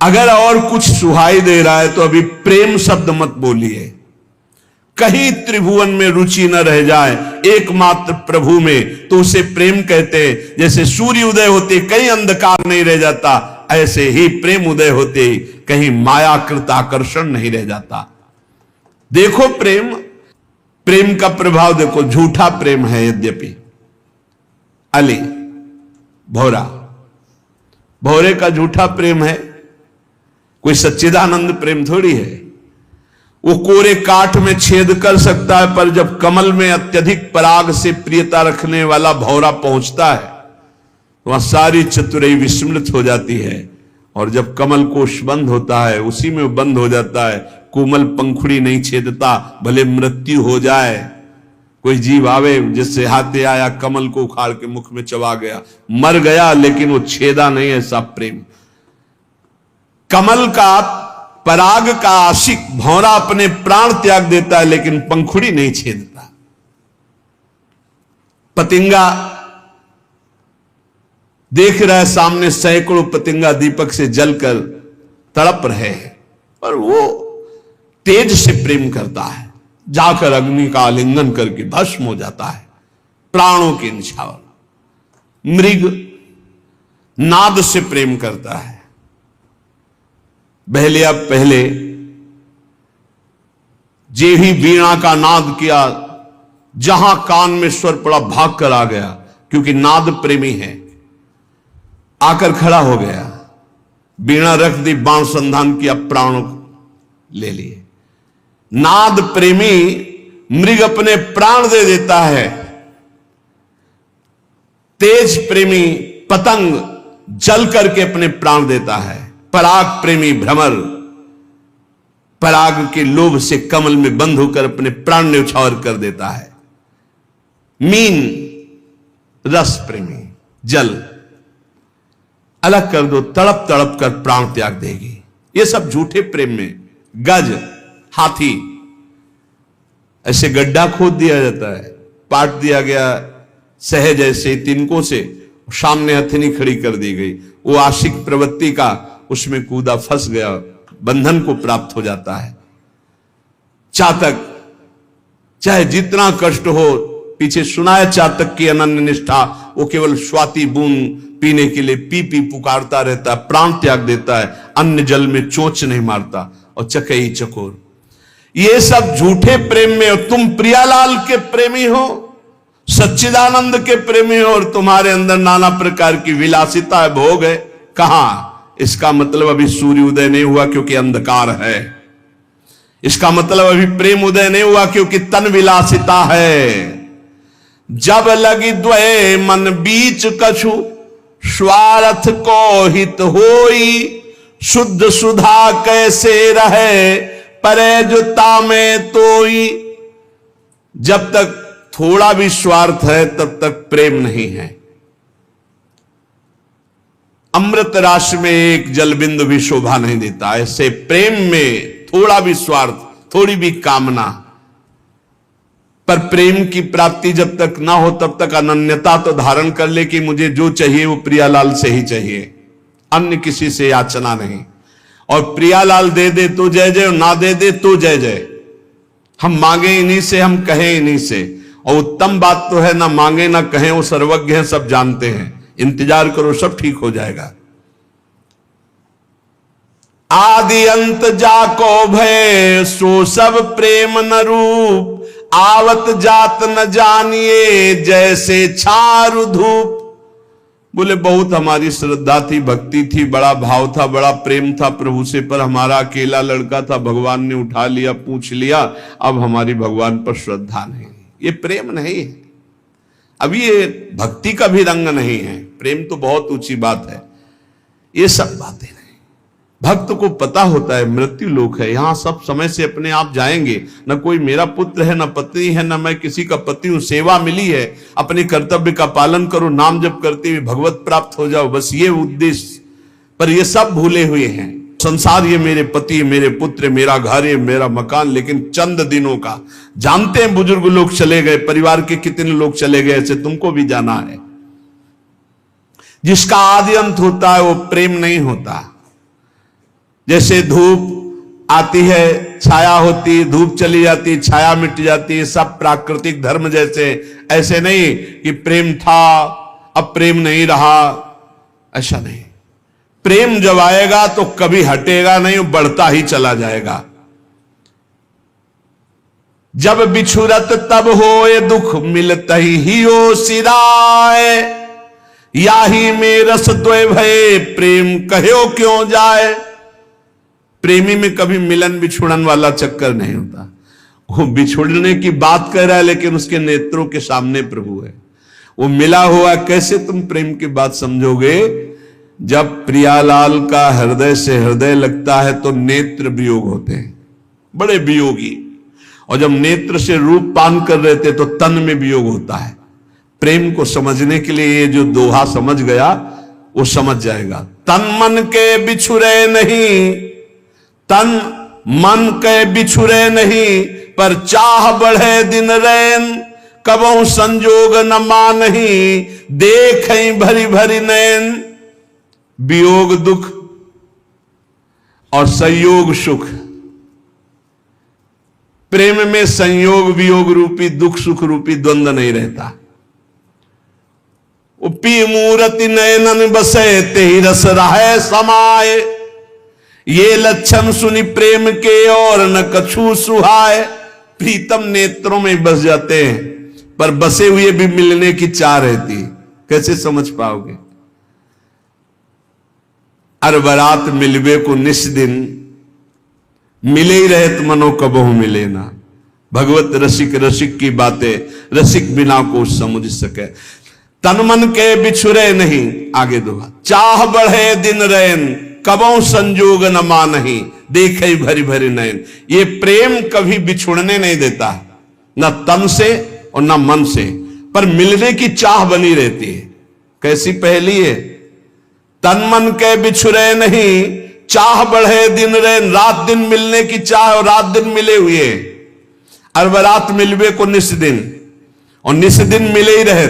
अगर और कुछ सुहाई दे रहा है तो अभी प्रेम शब्द मत बोलिए। कहीं त्रिभुवन में रुचि न रह जाए एकमात्र प्रभु में तो उसे प्रेम कहते हैं। जैसे सूर्य उदय होते कहीं अंधकार नहीं रह जाता, ऐसे ही प्रेम उदय होते कहीं मायाकृत आकर्षण नहीं रह जाता। देखो प्रेम का प्रभाव देखो। झूठा प्रेम है यद्यपि। अली भौरे का झूठा प्रेम है, कोई सच्चिदानंद प्रेम थोड़ी है। वो कोरे काठ में छेद कर सकता है, पर जब कमल में अत्यधिक पराग से प्रियता रखने वाला भौरा पहुंचता है वहां सारी चतुराई विस्मृत हो जाती है। और जब कमल कोश बंद होता है उसी में बंद हो जाता है। कोमल पंखुड़ी नहीं छेदता, भले मृत्यु हो जाए। कोई जीव आवे जिससे हाथे आया, कमल को उखाड़ के मुख में चबा गया, मर गया, लेकिन वो छेदा नहीं। ऐसा प्रेम। कमल का पराग का आशिक भौरा अपने प्राण त्याग देता है लेकिन पंखुड़ी नहीं छेदता। पतिंगा देख रहा है सामने सैकड़ों पतिंगा दीपक से जलकर तड़प रहे हैं, और वो तेज से प्रेम करता है, जाकर अग्नि का आलिंगन करके भस्म हो जाता है प्राणों के निछावर। मृग नाद से प्रेम करता है। बहलिया पहले जे ही वीणा का नाद किया, जहां कान में स्वर पड़ा भाग कर आ गया, क्योंकि नाद प्रेमी है। आकर खड़ा हो गया, वीणा रख दी, बाण संधान किया, प्राण ले लिए। नाद प्रेमी मृग अपने प्राण दे देता है। तेज प्रेमी पतंग जल करके अपने प्राण देता है। पराग प्रेमी भ्रमर पराग के लोभ से कमल में बंद होकर अपने प्राण न्यौछावर कर देता है। मीन रस प्रेमी जल अलग कर दो, तड़प तड़प कर प्राण त्याग देगी। ये सब झूठे प्रेम में। गज हाथी, ऐसे गड्ढा खोद दिया जाता है, पाट दिया गया सहज ऐसे तिनकों से, सामने हथनी खड़ी कर दी गई, वो आशिक प्रवृत्ति का उसमें कूदा, फंस गया, बंधन को प्राप्त हो जाता है। चातक चाहे जितना कष्ट हो, पीछे सुना है चातक की अनन्य निष्ठा, वो केवल स्वाति बूंद पीने के लिए पी पी पुकारता रहता है, प्राण त्याग देता है, अन्य जल में चोंच नहीं मारता। और चकई चकोर, ये सब झूठे प्रेम में। और तुम प्रियालाल के प्रेमी हो, सच्चिदानंद के प्रेमी हो, और तुम्हारे अंदर नाना प्रकार की विलासिता है, भोग है। कहां? इसका मतलब अभी सूर्य उदय नहीं हुआ क्योंकि अंधकार है। इसका मतलब अभी प्रेम उदय नहीं हुआ क्योंकि तन विलासिता है। जब लगी द्वय मन बीच कछु, स्वार्थ को हित होई, शुद्ध सुधा कैसे रहे, परे जुता में तोई। जब तक थोड़ा भी स्वार्थ है तब तक प्रेम नहीं है। अमृत राशि में एक जलबिंदु भी शोभा नहीं देता। ऐसे प्रेम में थोड़ा भी स्वार्थ, थोड़ी भी कामना, पर प्रेम की प्राप्ति जब तक ना हो तब तक अनन्यता तो धारण कर ले कि मुझे जो चाहिए वो प्रियालाल से ही चाहिए, अन्य किसी से याचना नहीं। और प्रियालाल दे दे तो जय जय, ना दे दे तो जय जय। हम मांगे इन्हीं से, हम कहें इन्हीं से। और उत्तम बात तो है ना मांगे ना कहें, वो सर्वज्ञ हैं, सब जानते हैं। इंतजार करो, सब ठीक हो जाएगा। आदि अंत जाको भय, सो सब प्रेम न रूप, आवत जात न जानिए, जैसे छारु धूप। बोले बहुत हमारी श्रद्धा थी, भक्ति थी, बड़ा भाव था, बड़ा प्रेम था प्रभु से, पर हमारा अकेला लड़का था, भगवान ने उठा लिया, पूछ लिया, अब हमारी भगवान पर श्रद्धा नहीं। ये प्रेम नहीं है। अभी ये भक्ति का भी रंग नहीं है। प्रेम तो बहुत ऊंची बात है, ये सब बातें नहीं। भक्त को पता होता है मृत्यु लोक है, यहां सब समय से अपने आप जाएंगे। न कोई मेरा पुत्र है, न पत्नी है, न मैं किसी का पति हूं। सेवा मिली है, अपने कर्तव्य का पालन करो, नाम जप करते हुए भगवत प्राप्त हो जाओ, बस ये उद्देश्य। पर ये सब भूले हुए हैं। संसार ये मेरे पति, मेरे पुत्र, मेरा घर, ये मेरा मकान, लेकिन चंद दिनों का। जानते हैं बुजुर्ग लोग चले गए, परिवार के कितने लोग चले गए, ऐसे तुमको भी जाना है। जिसका आदि अंत होता है वो प्रेम नहीं होता। जैसे धूप आती है, छाया होती, धूप चली जाती, छाया मिट जाती, सब प्राकृतिक धर्म जैसे। ऐसे नहीं कि प्रेम था अब प्रेम नहीं रहा, ऐसा नहीं। प्रेम जब आएगा तो कभी हटेगा नहीं, बढ़ता ही चला जाएगा। जब बिछुरत तब होए दुख, मिलत ही हो सिराय, याही में रस द्वय भय, प्रेम कहो क्यों जाए। प्रेमी में कभी मिलन बिछुड़न वाला चक्कर नहीं होता। वो बिछुड़ने की बात कर रहा है लेकिन उसके नेत्रों के सामने प्रभु है, वो मिला हुआ। कैसे तुम प्रेम की बात समझोगे? जब प्रियालाल का हृदय से हृदय लगता है तो नेत्र वियोग होते हैं, बड़े वियोगी। और जब नेत्र से रूप पान कर रहे थे तो तन में वियोग होता है। प्रेम को समझने के लिए ये जो दोहा समझ गया वो समझ जाएगा। तन मन के बिछुरे नहीं, तन मन के बिछुरे नहीं, पर चाह बढ़े दिन रैन, कबहू संजोग न मानही, देखें भरी भरी नैन। वियोग दुख और संयोग सुख। प्रेम में संयोग वियोग रूपी दुख सुख रूपी द्वंद्व नहीं रहता। पी मूर्ति नयनन बसे, ते ही रस रहे समाये, ये लक्षण सुनी प्रेम के और न कछु सुहाए। प्रीतम नेत्रों में बस जाते हैं पर बसे हुए भी मिलने की चाह रहती। कैसे समझ पाओगे? अरबरात मिलवे को निस दिन, मिले ही रहे तो मनो कबहू मिले ना। भगवत रसिक रसिक की बातें रसिक बिना को समझ सके। तन मन के बिछुरे नहीं, आगे दोहा, चाह बढ़े दिन रैन, कबहू संजोग न मानही, देखे भरी भरी नयन। ये प्रेम कभी बिछुड़ने नहीं देता, न तन से और न मन से, पर मिलने की चाह बनी रहती है। कैसी पहेली है? तन मन के बिछुरे नहीं, चाह बढ़े दिन रैन, रात दिन मिलने की चाह और रात दिन मिले हुए। अरबरात मिलवे को निस दिन, और निस दिन मिले ही रहे,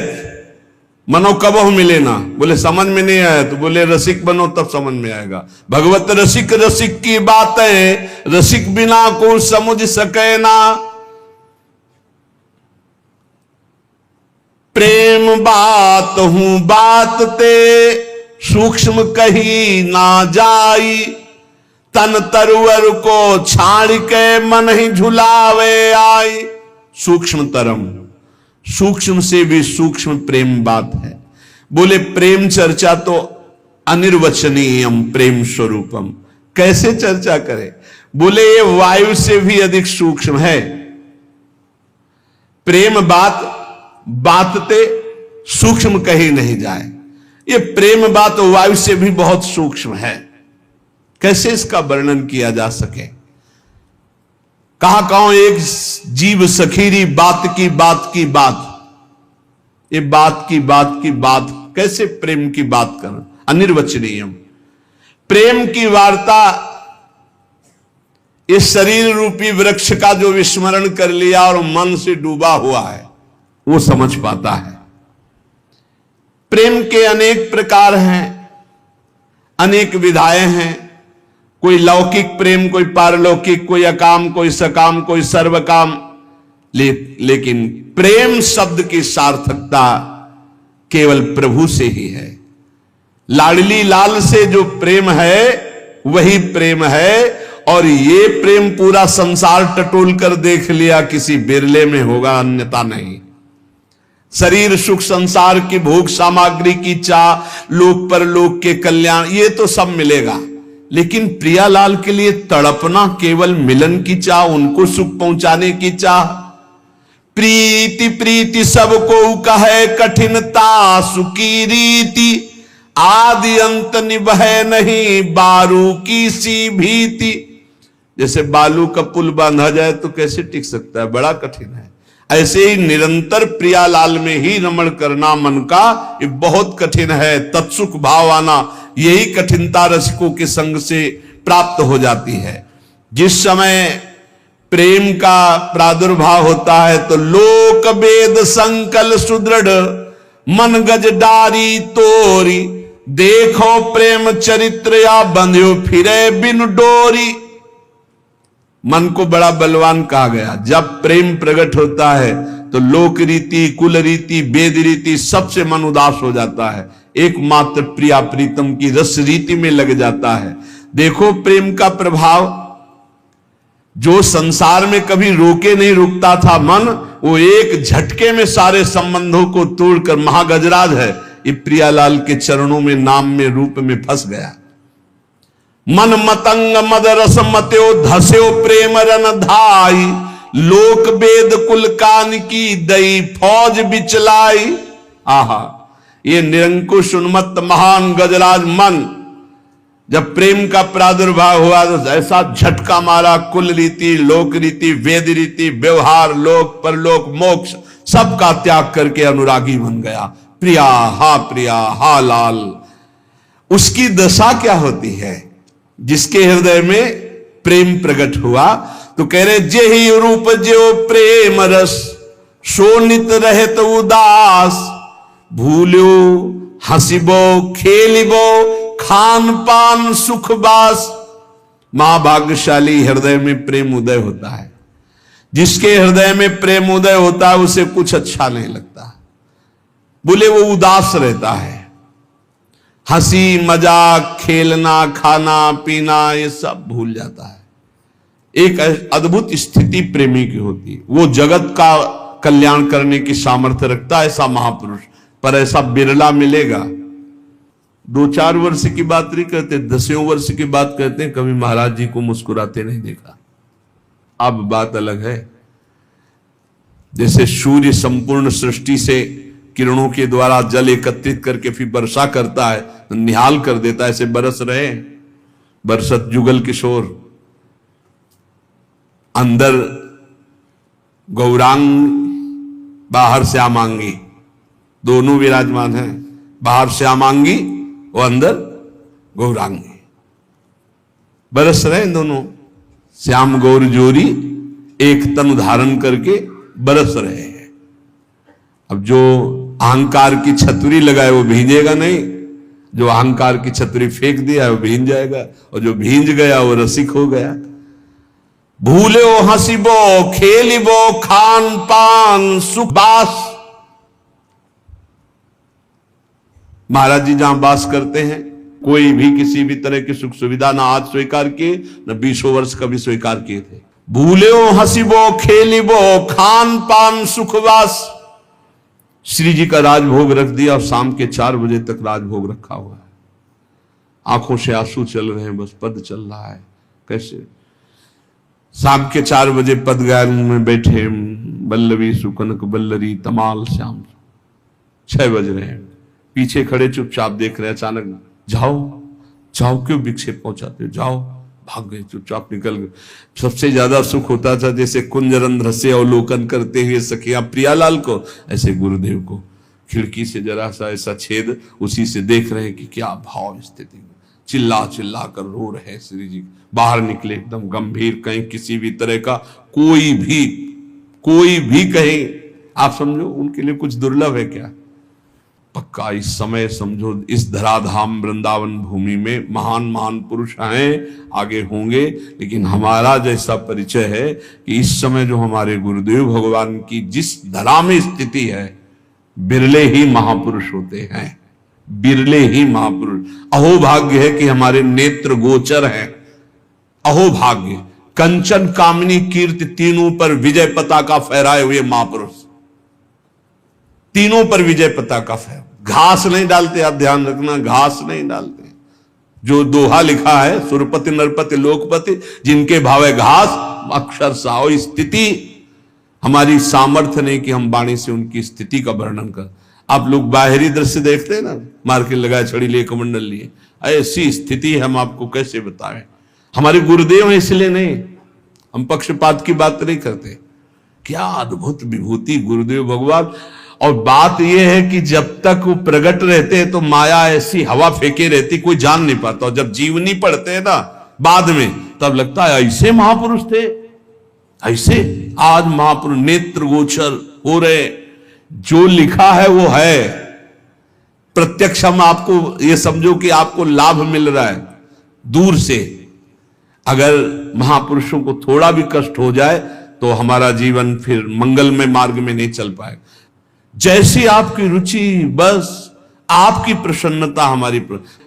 मनो कबहू मिले ना। बोले समझ में नहीं आया तो बोले रसिक बनो तब समझ में आएगा। भगवत रसिक रसिक की बातें रसिक बिना को समझ सके ना। प्रेम बात हूं बात ते, सूक्ष्म कही ना जाई, तन तरुवर को छाड़ के मन ही झुलावे आई। सूक्ष्म तरम, सूक्ष्म से भी सूक्ष्म प्रेम बात है। बोले प्रेम चर्चा तो अनिर्वचनीयम प्रेम स्वरूपम। कैसे चर्चा करें? बोले ये वायु से भी अधिक सूक्ष्म है। प्रेम बात बातते सूक्ष्म कही नहीं जाए। ये प्रेम बात वायु से भी बहुत सूक्ष्म है। कैसे इसका वर्णन किया जा सके? कहा एक जीव सखीरी बात की बात की बात। ये बात की बात की बात कैसे प्रेम की बात कर? अनिर्वचनीयम। प्रेम की वार्ता इस शरीर रूपी वृक्ष का जो विस्मरण कर लिया और मन से डूबा हुआ है वो समझ पाता है। प्रेम के अनेक प्रकार हैं, अनेक विधाएं हैं। कोई लौकिक प्रेम, कोई पारलौकिक, कोई अकाम, कोई सकाम, कोई सर्वकाम। लेकिन प्रेम शब्द की सार्थकता केवल प्रभु से ही है। लाडली लाल से जो प्रेम है वही प्रेम है। और ये प्रेम पूरा संसार टटोल कर देख लिया, किसी बिरले में होगा, अन्यथा नहीं। शरीर सुख, संसार की भोग सामग्री की चाह, लोक परलोक के कल्याण, ये तो सब मिलेगा। लेकिन प्रियालाल के लिए तड़पना केवल मिलन की चाह, उनको सुख पहुंचाने की चाह। प्रीति प्रीति सबको कहे, कठिनता सुखी रीति, आदि अंत निभय नहीं, बारू की सी भीति। जैसे बालू का पुल बांधा जाए तो कैसे टिक सकता है, बड़ा कठिन है। ऐसे ही निरंतर प्रियालाल में ही रमण करना मन का, ये बहुत कठिन है। तत्सुख भाव आना, यही कठिनता रसिकों के संग से प्राप्त हो जाती है। जिस समय प्रेम का प्रादुर्भाव होता है तो लोक वेद संकल सुदृढ़, मन गज डारी तोरी, देखो प्रेम चरित्र या बंध्यो फिरे बिन डोरी। मन को बड़ा बलवान कहा गया। जब प्रेम प्रकट होता है तो लोक रीति, कुल रीति, वेद रीति सबसे मन उदास हो जाता है, एकमात्र प्रिया प्रीतम की रस रीति में लग जाता है। देखो प्रेम का प्रभाव, जो संसार में कभी रोके नहीं रुकता था मन, वो एक झटके में सारे संबंधों को तोड़कर, महागजराज है ये, प्रियालाल के चरणों में, नाम में, रूप में फंस गया। मन मतंग मद रस मत्यो धस्यो प्रेम रन धाई, लोक वेद कुल कान की दई फौज बिचलाई। आहा, ये निरंकुश उन्मत्त महान गजराज मन जब प्रेम का प्रादुर्भाव हुआ तो ऐसा झटका मारा, कुल रीति, लोक रीति, वेद रीति, व्यवहार, लोक परलोक मोक्ष सबका त्याग करके अनुरागी बन गया। प्रिया हा लाल। उसकी दशा क्या होती है? जिसके हृदय में प्रेम प्रकट हुआ तो कह रहे जेहि रूप जो प्रेम रस, शोनित रहत उदास, भूलो हंसिबो खेलिबो खान पान सुख बास। महाभाग्यशाली हृदय में प्रेम उदय होता है। जिसके हृदय में प्रेम उदय होता है उसे कुछ अच्छा नहीं लगता, बोले वो उदास रहता है। हंसी मजाक, खेलना, खाना पीना ये सब भूल जाता है। एक अद्भुत स्थिति प्रेमी की होती है। वो जगत का कल्याण करने की सामर्थ्य रखता है ऐसा महापुरुष, पर ऐसा बिरला मिलेगा। 2-4 वर्ष की बात नहीं कहते, 10वें वर्ष की बात कहते हैं। कभी महाराज जी को मुस्कुराते नहीं देखा। अब बात अलग है। जैसे सूर्य संपूर्ण सृष्टि से किरणों के द्वारा जल एकत्रित करके फिर वर्षा करता है, तो निहाल कर देता है, ऐसे बरस रहे। बरसत जुगल किशोर, अंदर गौरांग, बाहर श्यामांगी, दोनों विराजमान हैं। बाहर श्यामांगी और अंदर गौरांगी, बरस रहे दोनों। श्याम गौर जोरी एक तन धारण करके बरस रहे हैं। अब जो अहंकार की छतरी लगाए वो भींजेगा नहीं, जो अहंकार की छतरी फेंक दिया वो भींज जाएगा, और जो भींज गया वो रसिक हो गया। भूलो हंसिबो खेलिबो खान पान सुख बास। महाराज जी जहां बास करते हैं कोई भी किसी भी तरह की सुख सुविधा ना आज स्वीकार किए, न 20 वर्ष कभी स्वीकार किए थे। भूलो हंसिबो खेलिबो खान पान सुखवास। श्री जी का राजभोग रख दिया और शाम के 4 बजे तक राजभोग रखा हुआ है। आंखों से आंसू चल रहे हैं, बस पद चल रहा है। कैसे? शाम के 4 बजे पद गायन में बैठे, बल्लवी सुकनक बल्लरी तमाल श्याम। 6 बज रहे हैं, पीछे खड़े चुपचाप देख रहे हैं। अचानक जाओ जाओ, क्यों विक्षेप पहुंचाते हो, जाओ। भाग गए, चुपचाप निकल गए। सबसे ज्यादा सुख होता था जैसे कुंजरंध्र से अवलोकन करते हुए सखिया प्रियालाल को, ऐसे गुरुदेव को खिड़की से जरा सा ऐसा छेद, उसी से देख रहे हैं कि क्या भाव स्थिति में। चिल्ला चिल्ला कर रो रहे हैं श्री जी। बाहर निकले एकदम गंभीर, कहीं किसी भी तरह का कोई भी कहीं आप समझो उनके लिए कुछ दुर्लभ है क्या? पक्का इस समय समझो इस धराधाम वृंदावन भूमि में महान महान पुरुष हैं, आगे होंगे, लेकिन हमारा जैसा परिचय है कि इस समय जो हमारे गुरुदेव भगवान की जिस धरा में स्थिति है, बिरले ही महापुरुष होते हैं, बिरले ही महापुरुष। अहोभाग्य है कि हमारे नेत्र गोचर हैं। अहोभाग्य, कंचन कामिनी कीर्ति तीनों पर विजय पताका फहराए हुए महापुरुष, तीनों पर विजय पताका फहरा। घास नहीं डालते, आप ध्यान रखना, घास नहीं डालते। जो दोहा लिखा है, सुरपति नरपति लोकपति जिनके भावे घास, अक्षर साओ। स्थिति हमारी सामर्थ्य नहीं कि हम वाणी से उनकी स्थिति का वर्णन कर। आप लोग बाहरी दृश्य देखते हैं ना, मार्केट लगाए, छड़ी लिए, कमंडल लिए, ऐसी स्थिति हम आपको कैसे बताएं। हमारे गुरुदेव हैं इसलिए नहीं, हम पक्षपात की बात नहीं करते। क्या अद्भुत विभूति गुरुदेव भगवान। और बात यह है कि जब तक वो प्रकट रहते हैं तो माया ऐसी हवा फेंके रहती, कोई जान नहीं पाता। और जब जीवनी पढ़ते हैं ना बाद में, तब लगता है ऐसे महापुरुष थे, ऐसे आज महापुरुष नेत्र गोचर हो रहे। जो लिखा है वो है, प्रत्यक्ष हम आपको ये समझो कि आपको लाभ मिल रहा है, दूर से अगर महापुरुषों को थोड़ा भी कष्ट हो जाए तो हमारा जीवन फिर मंगलमय मार्ग में नहीं चल पाएगा। जैसी आपकी रुचि, बस आपकी प्रसन्नता हमारी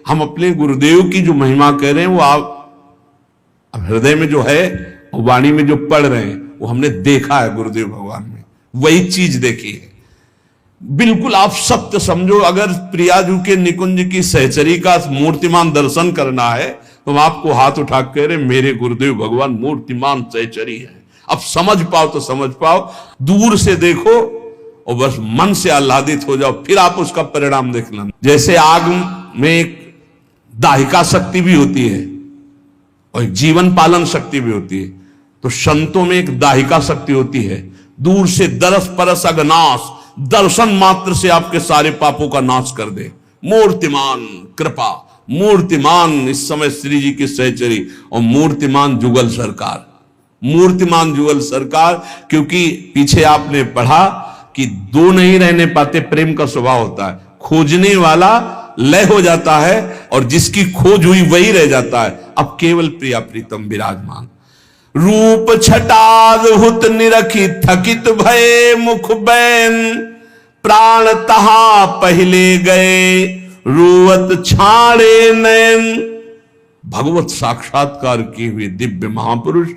हम अपने गुरुदेव की जो महिमा कह रहे हैं वो आप हृदय में जो है, वाणी में जो पढ़ रहे हैं, वो हमने देखा है गुरुदेव भगवान में, वही चीज देखी है। बिल्कुल आप सत्य समझो, अगर प्रियाजू के निकुंज की सहचरी का मूर्तिमान दर्शन करना है तो आपको हाथ उठा कर कह रहे मेरे गुरुदेव भगवान मूर्तिमान सहचरी है। अब समझ पाओ तो समझ पाओ, दूर से देखो और बस मन से आह्लादित हो जाओ, फिर आप उसका परिणाम देखना। जैसे आग में एक दाहिका शक्ति भी होती है और एक जीवन पालन शक्ति भी होती है, तो संतों में एक दाहिका शक्ति होती है, दूर से दरस परस अगनाश, दर्शन मात्र से आपके सारे पापों का नाश कर दे। मूर्तिमान कृपा, मूर्तिमान इस समय श्री जी की सहचरी और मूर्तिमान जुगल सरकार, मूर्तिमान जुगल सरकार। क्योंकि पीछे आपने पढ़ा कि दो नहीं रहने पाते, प्रेम का स्वभाव होता है, खोजने वाला लय हो जाता है और जिसकी खोज हुई वही रह जाता है। अब केवल प्रिया प्रीतम विराजमान, रूप छटाद हुत निरखी थकित भये मुख बैन, प्राण तहा पहले गए रुवत छाड़े नयन। भगवत साक्षात्कार किए हुए दिव्य महापुरुष,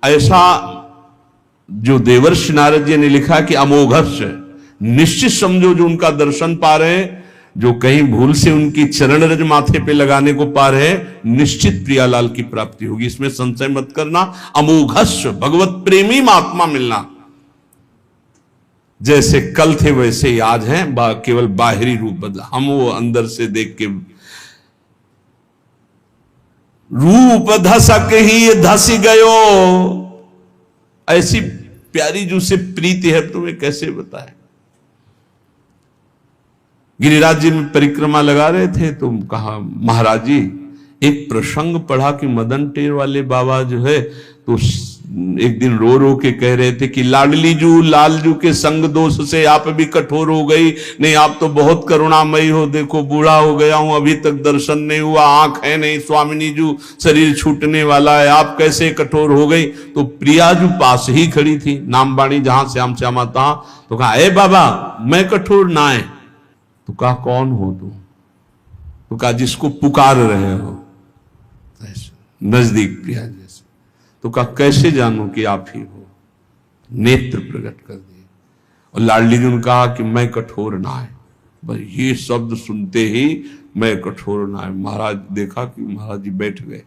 ऐसा जो देवर्षि नारद जी ने लिखा कि अमोघस्य, निश्चित समझो जो उनका दर्शन पा रहे हैं, जो कहीं भूल से उनकी चरण रज माथे पे लगाने को पा रहे हैं, निश्चित प्रियालाल की प्राप्ति होगी, इसमें संशय मत करना। अमोघस्य, भगवत प्रेमी महात्मा मिलना, जैसे कल थे वैसे ही आज हैं, केवल बाहरी रूप बदला। हम वो अंदर से देख के रूप धसक ही धस गयो, ऐसी प्यारी जो से प्रीति है तुम्हें कैसे बताए। गिरिराज जी में परिक्रमा लगा रहे थे तो कहा महाराज जी, एक प्रसंग पढ़ा कि मदन टेर वाले बाबा जो है तो एक दिन रो रो के कह रहे थे कि लाडली जू लालजू के संग दोष से आप भी कठोर हो गई, नहीं आप तो बहुत करुणामयी हो, देखो बूढ़ा हो गया हूं अभी तक दर्शन नहीं हुआ, आंख है नहीं, स्वामिनी जू शरीर छूटने वाला है, आप कैसे कठोर हो गई। तो प्रिया जू पास ही खड़ी थी, नाम बाणी जहां श्याम श्यामा तहां, तो कहा ए बाबा मैं कठोर ना है। तो कहा कौन हो तुम? तो कहा जिसको पुकार रहे हो, नजदीक प्रिया जैसे। तो कहा कैसे जानूं कि आप ही हो? नेत्र प्रकट कर दिए और लाडली जी ने कहा कि मैं कठोर ना है। बस ये शब्द सुनते ही मैं कठोर ना है, महाराज देखा कि महाराज जी बैठ गए,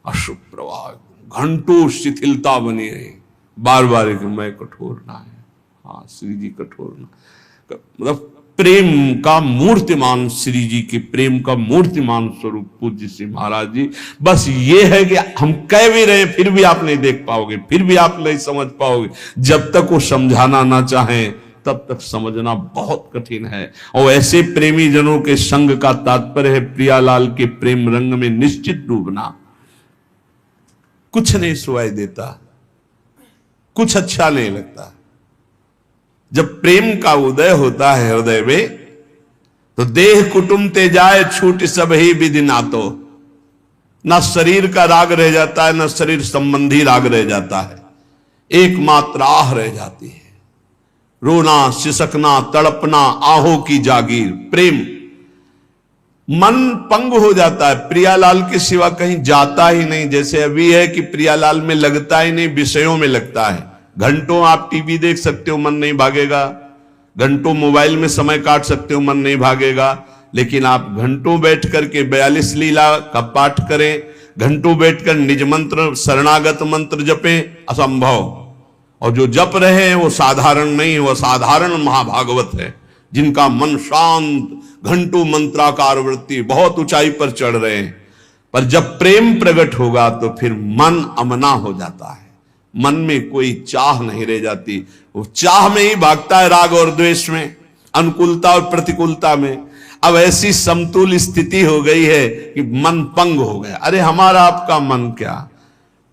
अशुभ प्रवाह, घंटों शिथिलता बनी रही, बार बार कि मैं कठोर ना है, हाँ श्री जी कठोर ना, मतलब प्रेम का मूर्तिमान, श्री जी के प्रेम का मूर्तिमान स्वरूप पूज्य श्री महाराज जी। बस ये है कि हम कह भी रहे हैं फिर भी आप नहीं देख पाओगे, फिर भी आप नहीं समझ पाओगे, जब तक वो समझाना ना चाहें तब तक समझना बहुत कठिन है। और ऐसे प्रेमी जनों के संग का तात्पर्य है प्रियालाल के प्रेम रंग में निश्चित डूबना। कुछ नहीं सुनाई देता, कुछ अच्छा नहीं लगता। जब प्रेम का उदय होता है हृदय में तो देह कुटुंब ते जाए छूट सब ही विधि नातो, ना शरीर का राग रह जाता है, ना शरीर संबंधी राग रह जाता है, एकमात्र आह रह जाती है, रोना सिसकना तड़पना आहों की जागीर, प्रेम। मन पंग हो जाता है, प्रियालाल के सिवा कहीं जाता ही नहीं। जैसे अभी है कि प्रियालाल में लगता ही नहीं, विषयों में लगता है। घंटों आप टीवी देख सकते हो, मन नहीं भागेगा, घंटों मोबाइल में समय काट सकते हो, मन नहीं भागेगा, लेकिन आप घंटों बैठ करके 42 लीला का पाठ करें, घंटों बैठकर निज मंत्र शरणागत मंत्र जपें, असंभव। और जो जप रहे हैं वो साधारण नहीं, वो साधारण महाभागवत है, जिनका मन शांत, घंटों मंत्राकार वृत्ति, बहुत ऊंचाई पर चढ़ रहे हैं। पर जब प्रेम प्रकट होगा तो फिर मन अमना हो जाता है, मन में कोई चाह नहीं रह जाती, वो चाह में ही भागता है, राग और द्वेष में, अनुकूलता और प्रतिकूलता में। अब ऐसी समतुल स्थिति हो गई है कि मन पंग हो गया। अरे हमारा आपका मन क्या,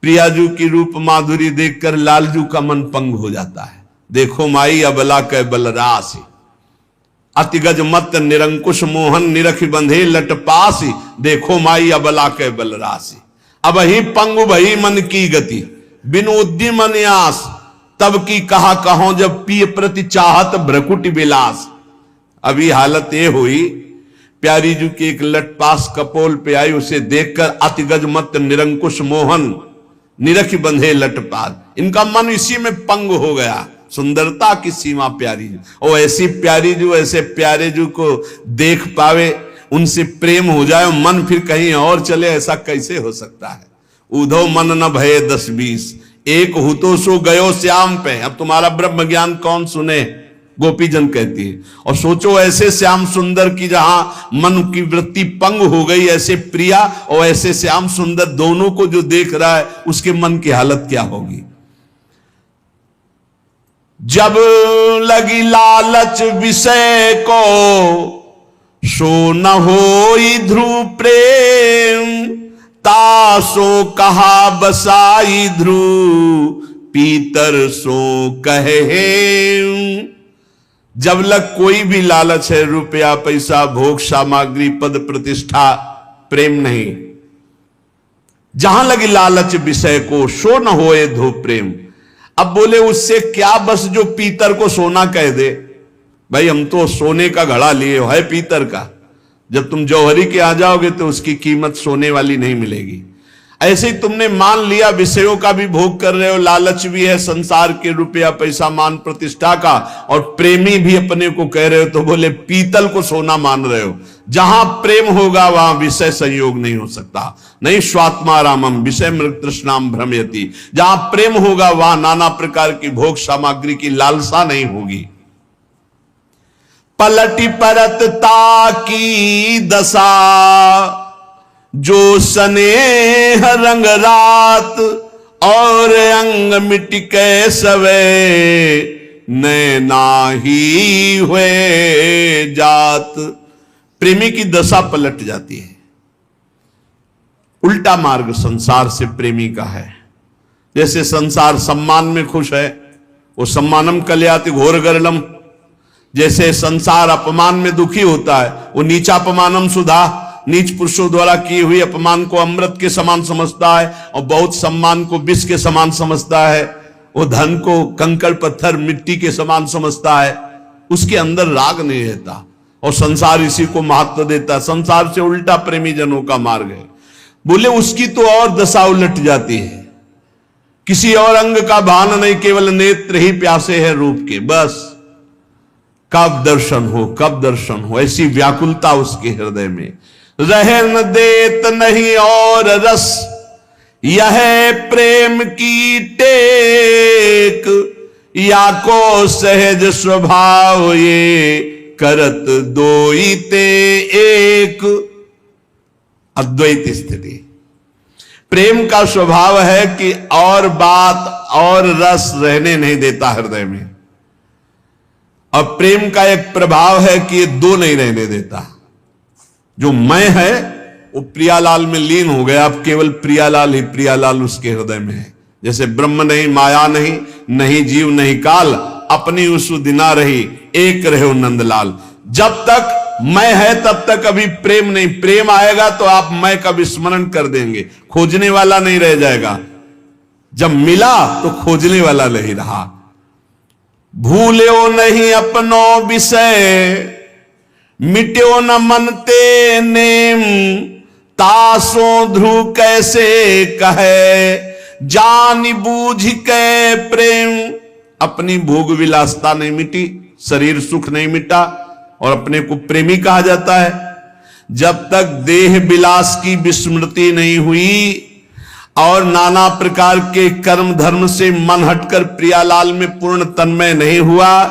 प्रियाजू की रूप माधुरी देखकर लालजू का मन पंग हो जाता है। देखो माई अबला कै बलरासी, अतिगज मत निरंकुश मोहन निरख बंधे लट पासी, देखो माई अबला के बलरासी। अब ही पंगु भई मन की गति, बिनु उद्यम अन्यास, तब की कहा कहो जब पिय प्रति चाहत भ्रकुट विलास। अभी हालत ये हुई, प्यारी जी की एक लटपास कपोल पे आई, उसे देखकर अतिगज मत निरंकुश मोहन निरख बंधे लटपास, इनका मन इसी में पंग हो गया। सुंदरता की सीमा प्यारी जी, और ऐसी प्यारी जो ऐसे प्यारे जी को देख पावे, उनसे प्रेम हो जाए, मन फिर कहीं और चले, ऐसा कैसे हो सकता है। उधो मन न भये 10-20, एक हु तो सो गयो श्याम पे। अब तुम्हारा ब्रह्म ज्ञान कौन सुने, गोपीजन कहती है। और सोचो ऐसे श्याम सुंदर की जहां मन की वृत्ति पंग हो गई, ऐसे प्रिया और ऐसे श्याम सुंदर दोनों को जो देख रहा है, उसके मन की हालत क्या होगी। जब लगी लालच विषय को, सो न होई ध्रुव प्रेम, तासो कहा बसाई ध्रुव, पीतर सो कहे। जब लग कोई भी लालच है, रुपया पैसा भोग सामग्री पद प्रतिष्ठा, प्रेम नहीं। जहां लगी लालच विषय को, सो न होए ध्रुव प्रेम। अब बोले उससे क्या, बस जो पीतर को सोना कह दे। भाई हम तो सोने का घड़ा लिए है पीतर का, जब तुम जौहरी के आ जाओगे तो उसकी कीमत सोने वाली नहीं मिलेगी। ऐसे ही तुमने मान लिया विषयों का भी भोग कर रहे हो, लालच भी है संसार के, रुपया पैसा मान प्रतिष्ठा का, और प्रेमी भी अपने को कह रहे हो, तो बोले पीतल को सोना मान रहे हो। जहां प्रेम होगा वहां विषय संयोग नहीं हो सकता। नहीं स्वात्मा रामम विषय मृग तृष्णाम भ्रमयति, जहां प्रेम होगा वहां नाना प्रकार की भोग सामग्री की लालसा नहीं होगी। पलटी परतता की दशा, जो स्नेह रंग रात, और अंग मिट के सवे, नैना ही हुए जात। प्रेमी की दशा पलट जाती है। उल्टा मार्ग संसार से प्रेमी का है। जैसे संसार सम्मान में खुश है, वो सम्मानम कल्याति घोर गरलम। जैसे संसार अपमान में दुखी होता है, वो नीचा अपमानम सुधा, नीच पुरुषों द्वारा की हुई अपमान को अमृत के समान समझता है, और बहुत सम्मान को विष के समान समझता है। वो धन को कंकड़ पत्थर मिट्टी के समान समझता है, उसके अंदर राग नहीं रहता, और संसार इसी को महत्व देता है। संसार से उल्टा प्रेमी जनों का मार्ग है। बोले उसकी तो और दशा उलट जाती है, किसी और अंग का भान नहीं, केवल नेत्र ही प्यासे है रूप के। बस कब दर्शन हो, कब दर्शन हो, ऐसी व्याकुलता उसके हृदय में। रह न देत नहीं और रस, यह प्रेम की टेक, या को सहज स्वभाव ये, करत दोई ते एक। अद्वैत स्थिति। प्रेम का स्वभाव है कि और बात और रस रहने नहीं देता हृदय में, और प्रेम का एक प्रभाव है कि ये दो नहीं रहने देता। जो मैं है वो प्रियालाल में लीन हो गया, अब केवल प्रियालाल ही प्रियालाल उसके हृदय में है। जैसे ब्रह्म नहीं, माया नहीं, नहीं जीव नहीं काल, अपनी उस दिना रही, एक रहे नंदलाल। जब तक मैं है तब तक अभी प्रेम नहीं। प्रेम आएगा तो आप मैं का विस्मरण कर देंगे, खोजने वाला नहीं रह जाएगा। जब मिला तो खोजने वाला नहीं रहा। भूल्यो नहीं अपनो विषय, मिट्यो न मनते नेम, तासो ध्रुव कैसे कहे, जान बूझ के प्रेम। अपनी भोग विलासता नहीं मिटी, शरीर सुख नहीं मिटा, और अपने को प्रेमी कहा जाता है। जब तक देह विलास की विस्मृति नहीं हुई और नाना प्रकार के कर्म धर्म से मन हटकर प्रियालाल में पूर्ण तन्मय नहीं हुआ,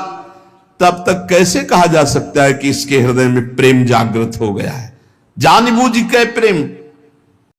तब तक कैसे कहा जा सकता है कि इसके हृदय में प्रेम जागृत हो गया है। जानबूझ के प्रेम।